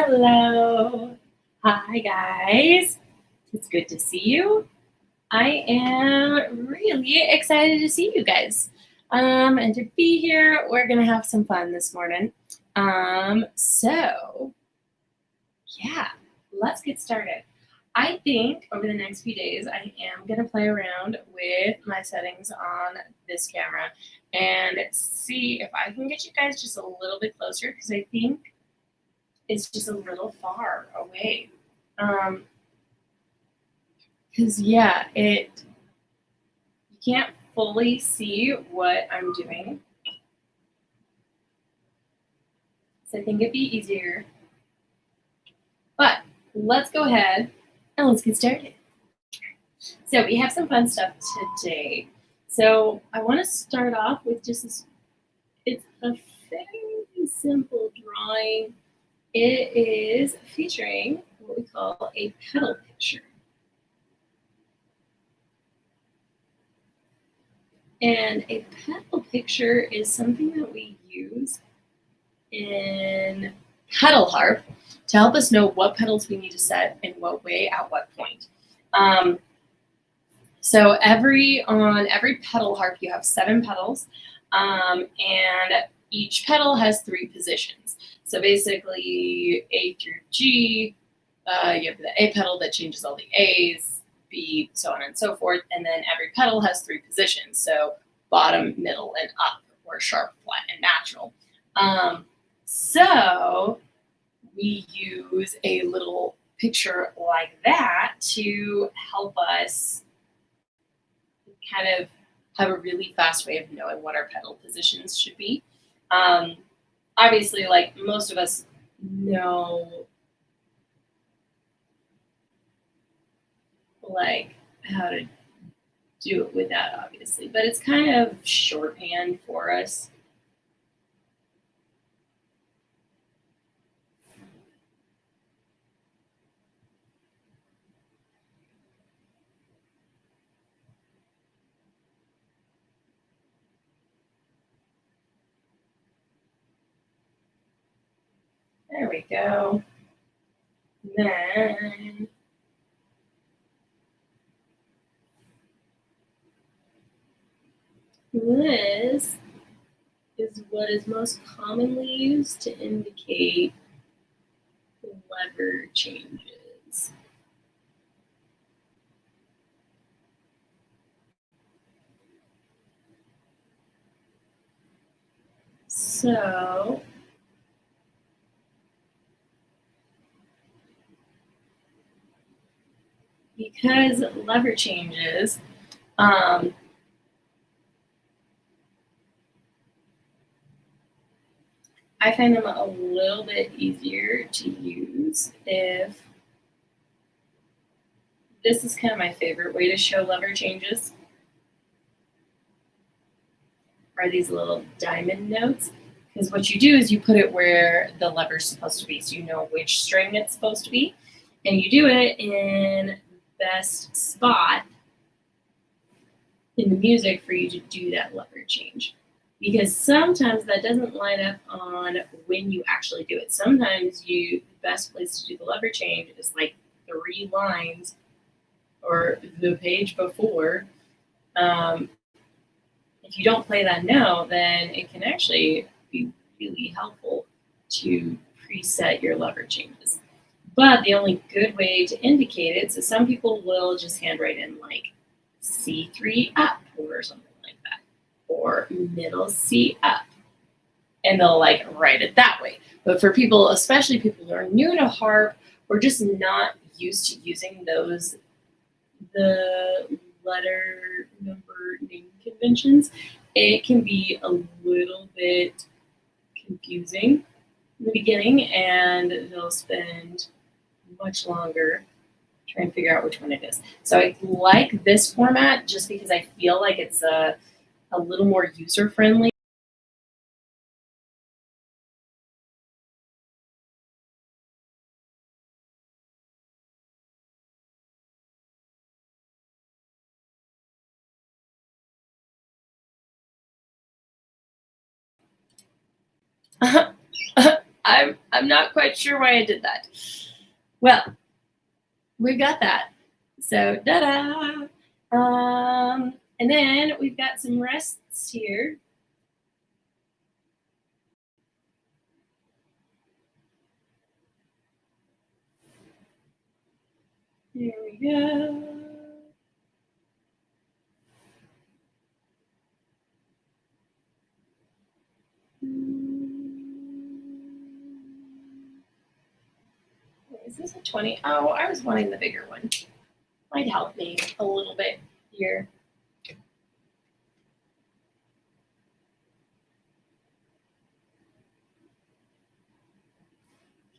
Hello. Hi, guys. It's good to see you. I am really excited to see you guys and to be here. We're going to have some fun this morning. So, yeah, let's get started. I think over the next few days, I am going to play around with my settings on this camera and see if I can get you guys just a little bit closer because I think it's just a little far away. Because yeah, you can't fully see what I'm doing. So I think it'd be easier. But let's go ahead and let's get started. So we have some fun stuff today. So I want to start off with just this. It's a very simple drawing. It is featuring what we call a pedal picture. And a pedal picture is something that we use in pedal harp to help us know what pedals we need to set in what way at what point. So on every pedal harp, you have 7 pedals, and each pedal has 3 positions. So basically, A through G, you have the A pedal that changes all the A's, B, so on and so forth, and then every pedal has 3 positions. So bottom, middle, and up, or sharp, flat, and natural. So we use a little picture like that to help us kind of have a really fast way of knowing what our pedal positions should be. Obviously, like most of us know like how to do it with that, obviously, but it's kind of shorthand for us. There we go. Then this is what is most commonly used to indicate lever changes. So because lever changes, I find them a little bit easier to use if this is kind of my favorite way to show lever changes are these little diamond notes. Because what you do is you put it where the lever is supposed to be, so you know which string it's supposed to be, and you do it in best spot in the music for you to do that lever change. Because sometimes that doesn't line up on when you actually do it. Sometimes the best place to do the lever change is like 3 lines or the page before. If you don't play that note, then it can actually be really helpful to preset your lever changes. But the only good way to indicate it, so some people will just handwrite in like C3 up or something like that, or middle C up, and they'll like write it that way. But for people, especially people who are new to harp, or just not used to using the letter number name conventions, it can be a little bit confusing in the beginning, and they'll spend much longer trying to figure out which one it is. So I like this format just because I feel like it's a little more user friendly. I'm not quite sure why I did that. Well, we've got that. So da-da. And then we've got some rests here. Here we go. Is this a 20? Oh, I was wanting the bigger one. Might help me a little bit here.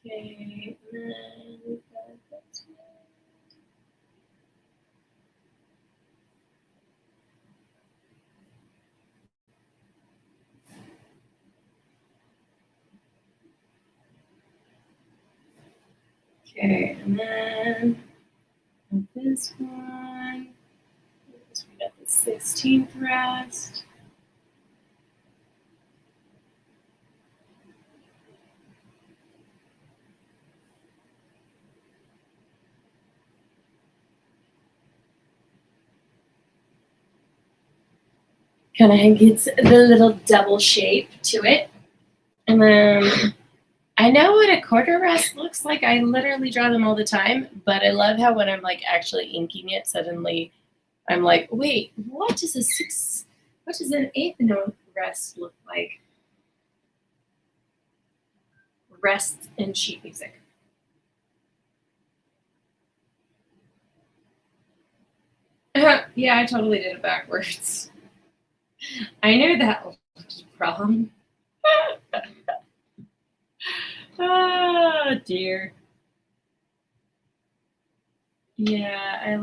Okay, and then we've got this one. Okay, and then this one. We got the 16th rest. Kind of gets the little double shape to it. And then I know what a quarter rest looks like. I literally draw them all the time, but I love how when I'm like actually inking it, suddenly I'm like, wait, what does an eighth note rest look like? Rests in sheet music. Yeah, I totally did it backwards. I knew that was wrong. Oh dear. Yeah, I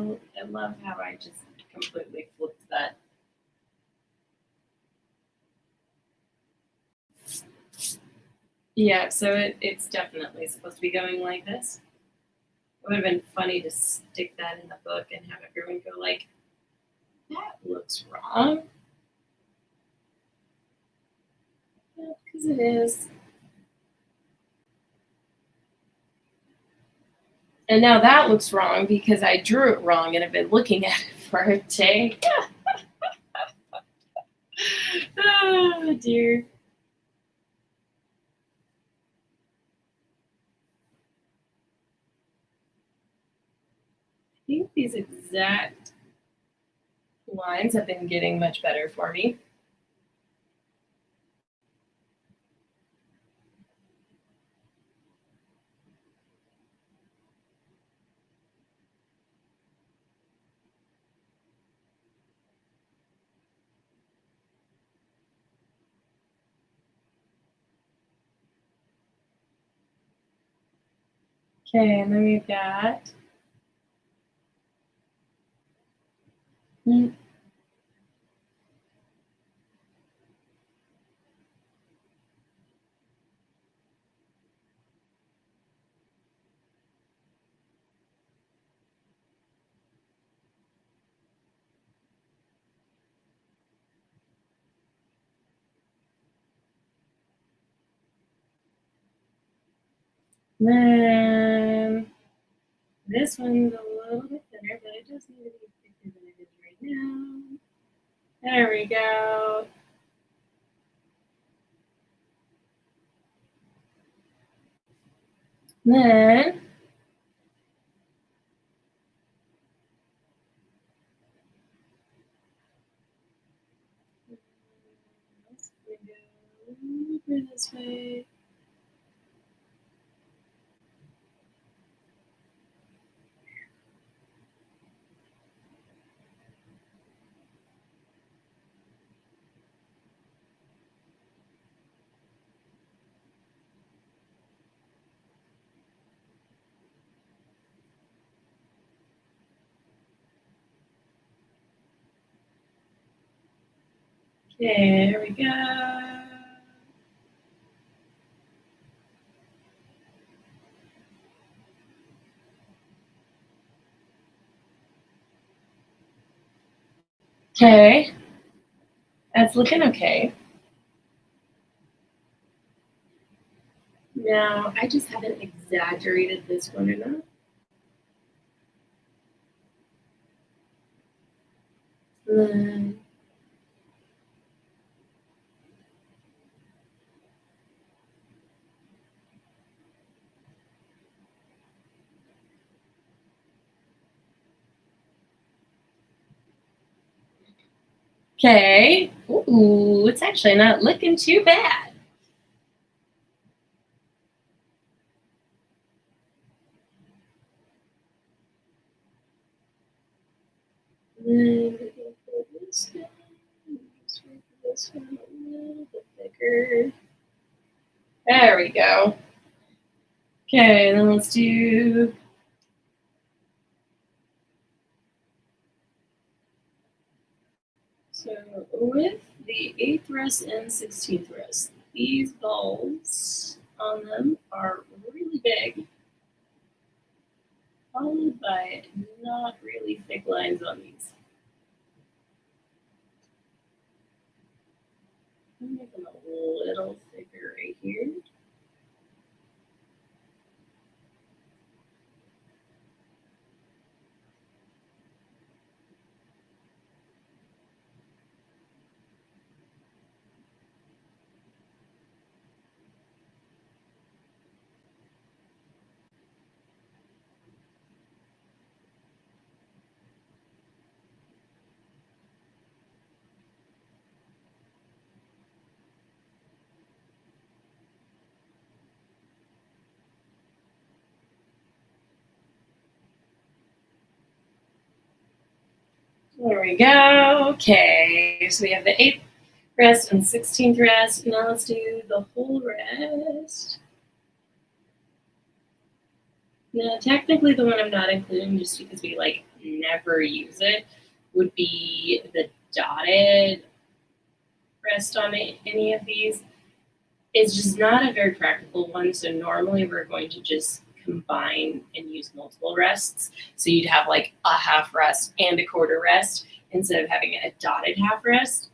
love how I just completely flipped that. Yeah, so it's definitely supposed to be going like this. It would have been funny to stick that in the book and have everyone go like, that looks wrong. Because it is. And now that looks wrong because I drew it wrong and have been looking at it for a day. Oh dear. I think these exact lines have been getting much better for me. Okay, and then we've got then this one's a little bit thinner, but it does need to be thicker than it is right now. There we go. Then let's go over this way. Okay, there we go. Okay, that's looking okay. Now, I just haven't exaggerated this one enough. Then, okay. Ooh, it's actually not looking too bad. Then this one, just make this one a little bit bigger. There we go. Okay, then let's do. So with the 8th rest and 16th rest, these balls on them are really big, followed by not really thick lines on these. I'm make them a little thicker right here. There we go. Okay, so we have the 8th rest and 16th rest. Now let's do the whole rest. Now, technically, the one I'm not including, just because we like never use it, would be the dotted rest on any of these. It's just not a very practical one. So normally we're going to just combine and use multiple rests. So you'd have like a half rest and a quarter rest instead of having a dotted half rest.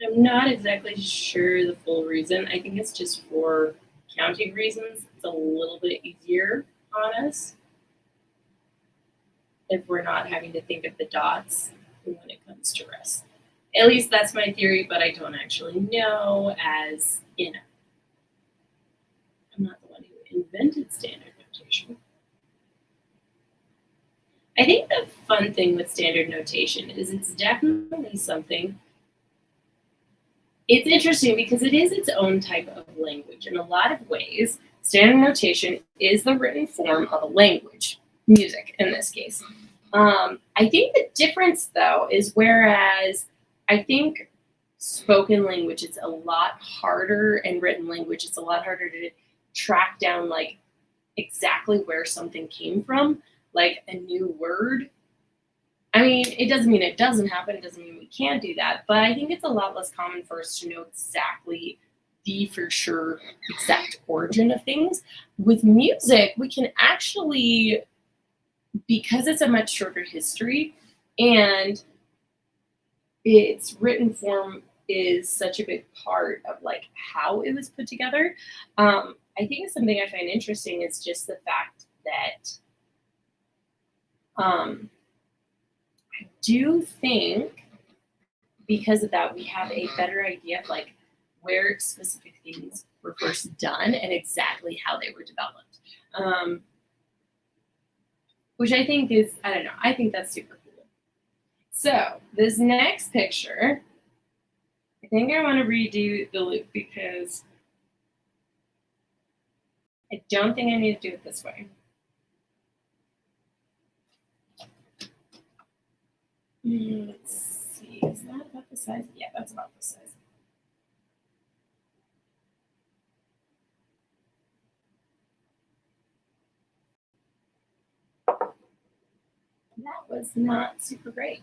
I'm not exactly sure the full reason. I think it's just for counting reasons. It's a little bit easier on us if we're not having to think of the dots when it comes to rest. At least that's my theory, but I don't actually know, as you know, I'm not the one who invented standard notation. I think the fun thing with standard notation is it's definitely something. It's interesting because it is its own type of language. In a lot of ways, standard notation is the written form of a language, music in this case. I think the difference, though, is whereas I think spoken language is a lot harder, and written language it's a lot harder to track down like exactly where something came from, like a new word. I mean, it doesn't mean it doesn't happen, it doesn't mean we can't do that, but I think it's a lot less common for us to know exactly the for sure exact origin of things. With music, we can actually, because it's a much shorter history and its written form is such a big part of like how it was put together. I think something I find interesting is just the fact that I do think because of that we have a better idea of like where specific things were first done and exactly how they were developed. Which I think is, I don't know, I think that's super cool. So this next picture, I think I want to redo the loop because I don't think I need to do it this way. Let's see, is that about the size? Yeah, that's about the size. That was not super great.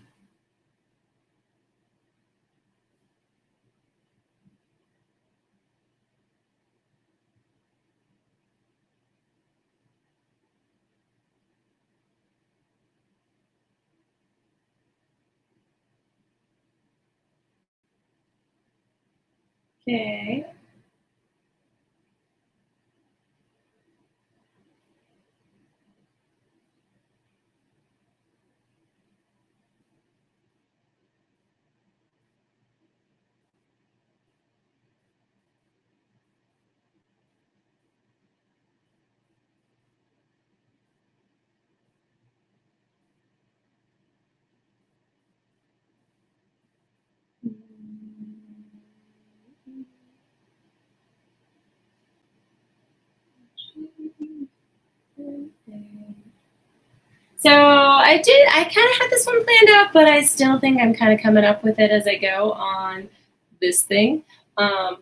Okay. So I kind of had this one planned out, but I still think I'm kind of coming up with it as I go on this thing. Um,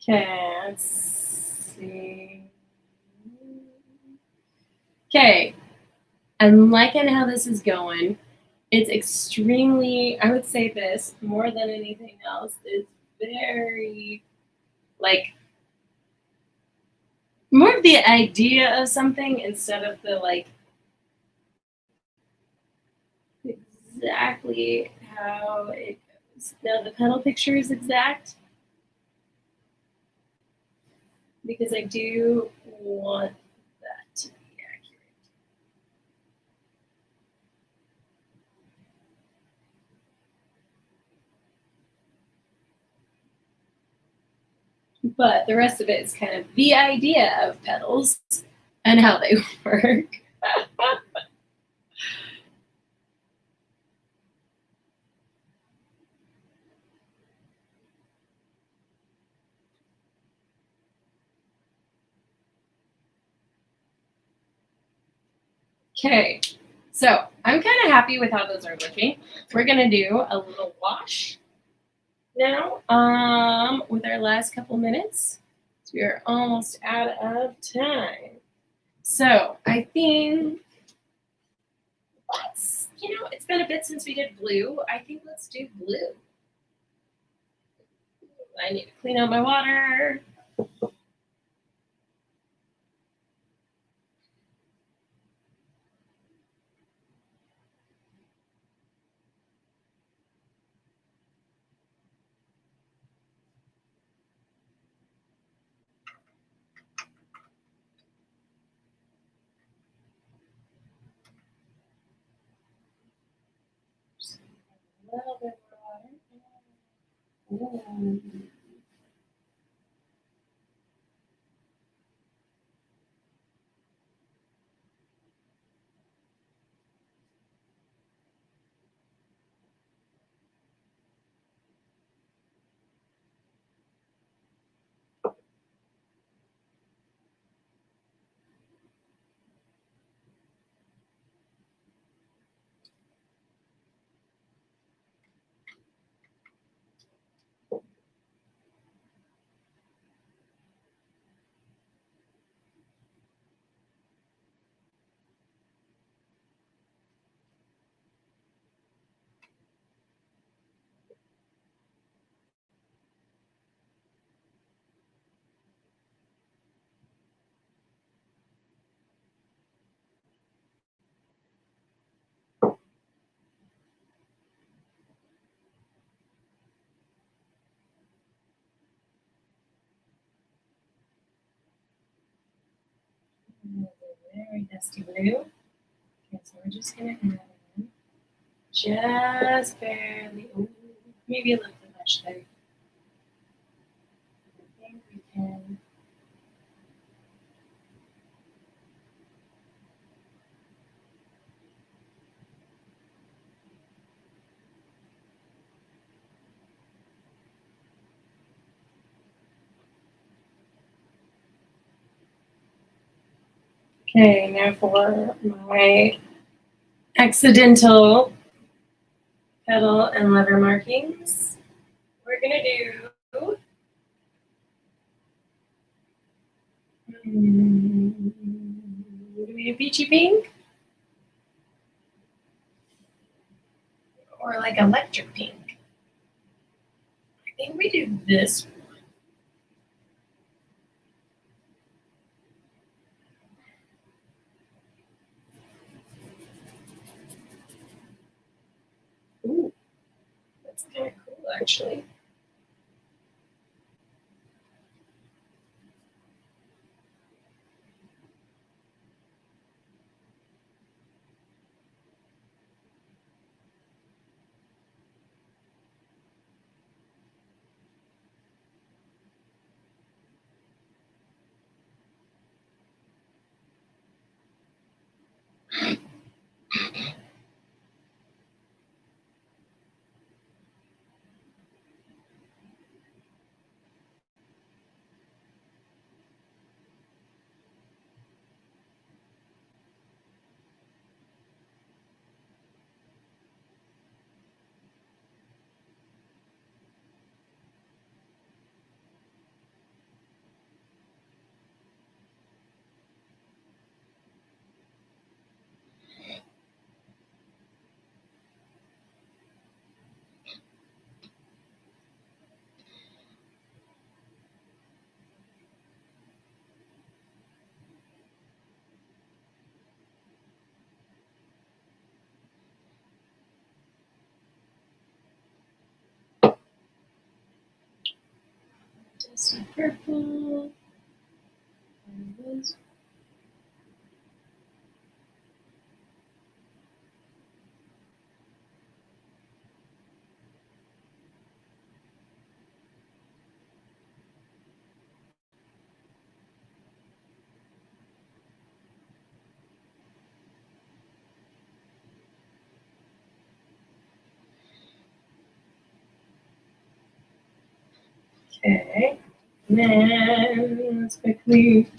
okay, let's see. Okay, I'm liking how this is going. It's extremely, I would say this more than anything else, is very like more of the idea of something instead of the like exactly how it goes. Now the pedal picture is exact because I do want that to be accurate. But the rest of it is kind of the idea of pedals and how they work. Okay, so I'm kind of happy with how those are looking. We're gonna do a little wash now with our last couple minutes. So we are almost out of time. So I think it's been a bit since we did blue. I think let's do blue. I need to clean out my water. Just a little bit more water. Very dusty blue. Okay, so we're just gonna add in just barely, ooh, maybe a little bit much there. I think we can. Okay, now for my accidental petal and lever markings. We're gonna do do we do peachy pink or like electric pink? I think we do this one. Ooh, that's kind of cool actually. Dusty purple. Okay, and then let's quickly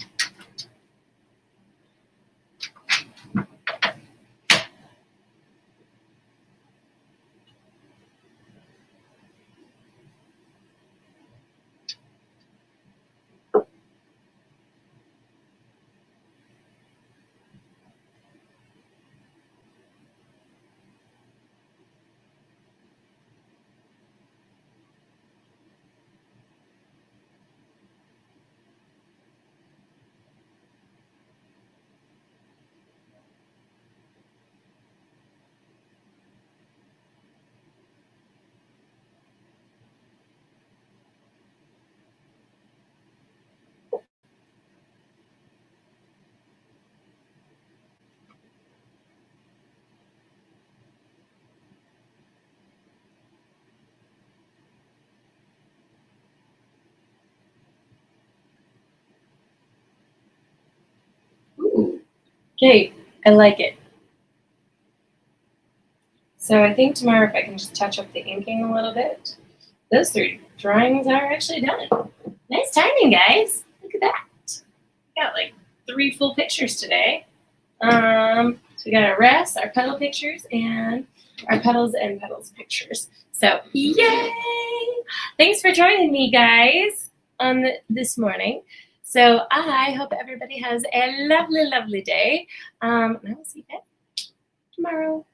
ooh. Okay, I like it. So I think tomorrow if I can just touch up the inking a little bit, those 3 drawings are actually done. Nice timing, guys. Look at that. Got like 3 full pictures today. So we got our rests, our petal pictures, and our petals and petals pictures. So yay! Thanks for joining me, guys, on this morning. So I hope everybody has a lovely, lovely day. And I will see you guys tomorrow.